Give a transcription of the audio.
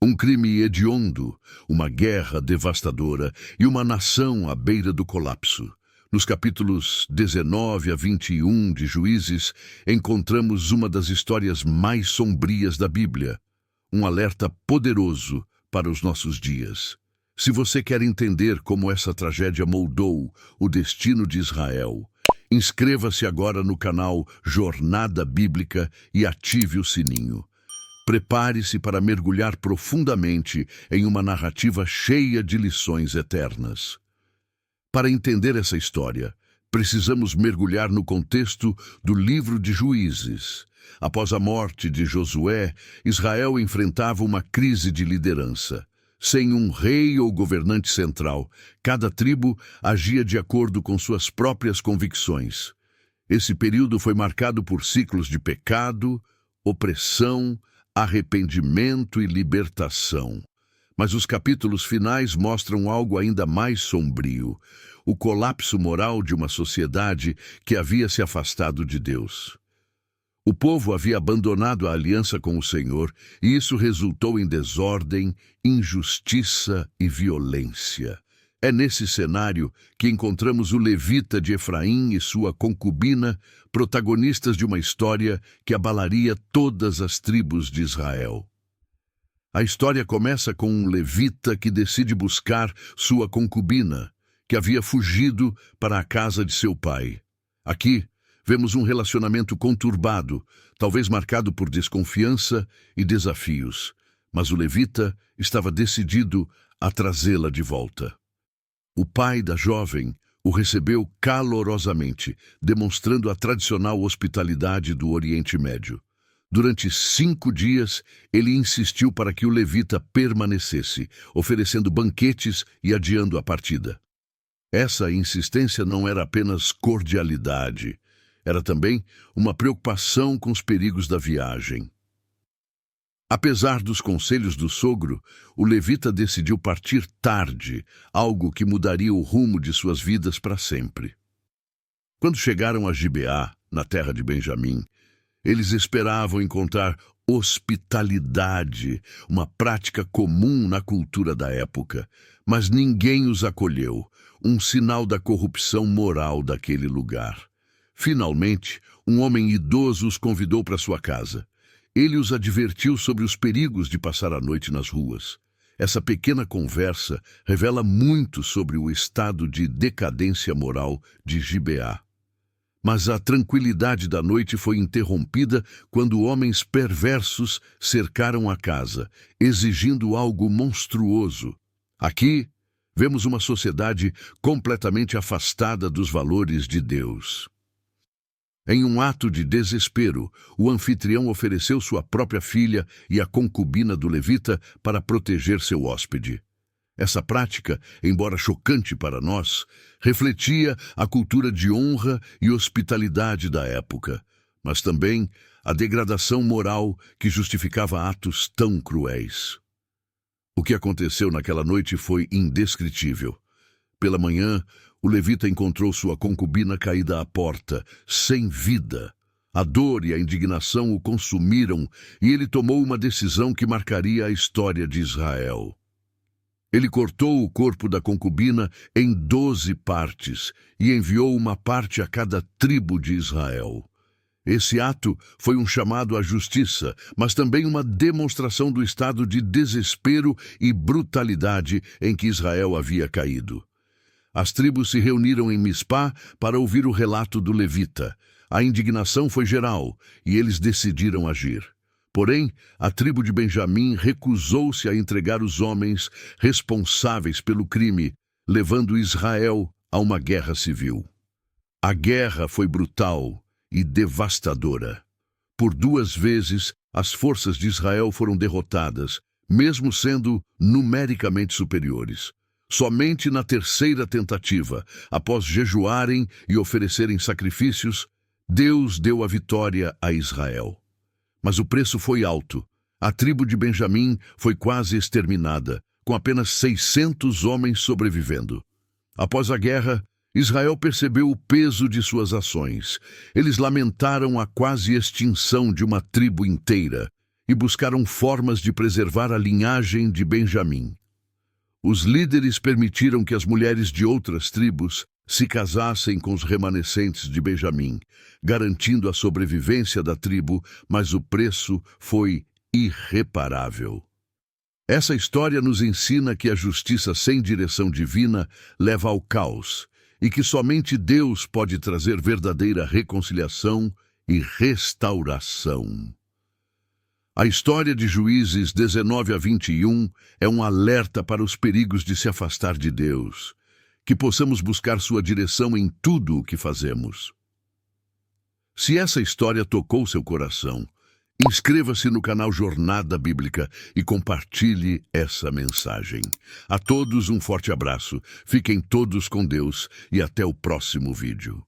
Um crime hediondo, uma guerra devastadora e uma nação à beira do colapso. Nos capítulos 19 a 21 de Juízes, encontramos uma das histórias mais sombrias da Bíblia, um alerta poderoso para os nossos dias. Se você quer entender como essa tragédia moldou o destino de Israel, inscreva-se agora no canal Jornada Bíblica e ative o sininho. Prepare-se para mergulhar profundamente em uma narrativa cheia de lições eternas. Para entender essa história, precisamos mergulhar no contexto do livro de Juízes. Após a morte de Josué, Israel enfrentava uma crise de liderança. Sem um rei ou governante central, cada tribo agia de acordo com suas próprias convicções. Esse período foi marcado por ciclos de pecado, opressão, arrependimento e libertação. Mas os capítulos finais mostram algo ainda mais sombrio: o colapso moral de uma sociedade que havia se afastado de Deus. O povo havia abandonado a aliança com o Senhor, e isso resultou em desordem, injustiça e violência. É nesse cenário que encontramos o levita de Efraim e sua concubina, protagonistas de uma história que abalaria todas as tribos de Israel. A história começa com um levita que decide buscar sua concubina, que havia fugido para a casa de seu pai. Aqui, vemos um relacionamento conturbado, talvez marcado por desconfiança e desafios, mas o levita estava decidido a trazê-la de volta. O pai da jovem o recebeu calorosamente, demonstrando a tradicional hospitalidade do Oriente Médio. Durante 5 dias, ele insistiu para que o levita permanecesse, oferecendo banquetes e adiando a partida. Essa insistência não era apenas cordialidade, era também uma preocupação com os perigos da viagem. Apesar dos conselhos do sogro, o levita decidiu partir tarde, algo que mudaria o rumo de suas vidas para sempre. Quando chegaram a Gibeá, na terra de Benjamim, eles esperavam encontrar hospitalidade, uma prática comum na cultura da época, mas ninguém os acolheu, um sinal da corrupção moral daquele lugar. Finalmente, um homem idoso os convidou para sua casa. Ele os advertiu sobre os perigos de passar a noite nas ruas. Essa pequena conversa revela muito sobre o estado de decadência moral de Gibeá. Mas a tranquilidade da noite foi interrompida quando homens perversos cercaram a casa, exigindo algo monstruoso. Aqui, vemos uma sociedade completamente afastada dos valores de Deus. Em um ato de desespero, o anfitrião ofereceu sua própria filha e a concubina do levita para proteger seu hóspede. Essa prática, embora chocante para nós, refletia a cultura de honra e hospitalidade da época, mas também a degradação moral que justificava atos tão cruéis. O que aconteceu naquela noite foi indescritível. Pela manhã, o levita encontrou sua concubina caída à porta, sem vida. A dor e a indignação o consumiram e ele tomou uma decisão que marcaria a história de Israel. Ele cortou o corpo da concubina em 12 partes e enviou uma parte a cada tribo de Israel. Esse ato foi um chamado à justiça, mas também uma demonstração do estado de desespero e brutalidade em que Israel havia caído. As tribos se reuniram em Mispá para ouvir o relato do levita. A indignação foi geral e eles decidiram agir. Porém, a tribo de Benjamim recusou-se a entregar os homens responsáveis pelo crime, levando Israel a uma guerra civil. A guerra foi brutal e devastadora. Por 2 vezes, as forças de Israel foram derrotadas, mesmo sendo numericamente superiores. Somente na 3ª tentativa, após jejuarem e oferecerem sacrifícios, Deus deu a vitória a Israel. Mas o preço foi alto. A tribo de Benjamim foi quase exterminada, com apenas 600 homens sobrevivendo. Após a guerra, Israel percebeu o peso de suas ações. Eles lamentaram a quase extinção de uma tribo inteira e buscaram formas de preservar a linhagem de Benjamim. Os líderes permitiram que as mulheres de outras tribos se casassem com os remanescentes de Benjamim, garantindo a sobrevivência da tribo, mas o preço foi irreparável. Essa história nos ensina que a justiça sem direção divina leva ao caos e que somente Deus pode trazer verdadeira reconciliação e restauração. A história de Juízes 19 a 21 é um alerta para os perigos de se afastar de Deus, que possamos buscar sua direção em tudo o que fazemos. Se essa história tocou seu coração, inscreva-se no canal Jornada Bíblica e compartilhe essa mensagem. A todos um forte abraço, fiquem todos com Deus e até o próximo vídeo.